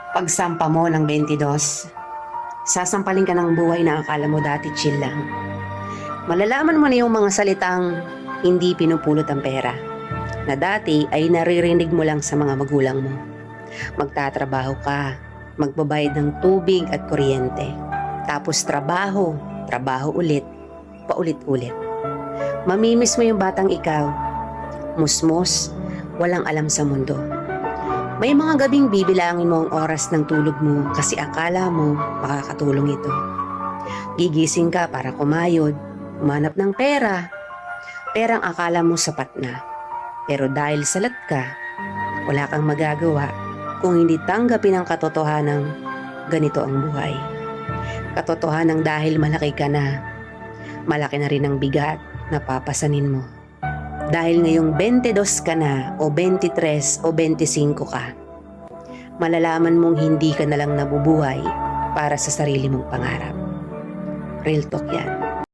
Pagsampa mo ng 22, sasampalin ka ng buhay na akala mo dati chill lang. Malalaman mo na yung mga salitang hindi pinupulot ang pera, na dati ay naririnig mo lang sa mga magulang mo. Magtatrabaho ka, magbabayad ng tubig at kuryente. Tapos trabaho, trabaho ulit, paulit-ulit. Mamimiss mo yung batang ikaw, musmos, walang alam sa mundo. May mga gabing bibilangin mo ang oras ng tulog mo kasi akala mo makakatulong ito. Gigising ka para kumayod, umanap ng pera. Perang akala mo sapat na. Pero dahil salat ka, wala kang magagawa kung hindi tanggapin ang katotohanang ganito ang buhay. Katotohanan dahil malaki ka na, malaki na rin ang bigat na papasanin mo. Dahil ngayong 22 ka na o 23 o 25 ka, malalaman mong hindi ka na lang nabubuhay para sa sarili mong pangarap. Real talk yan.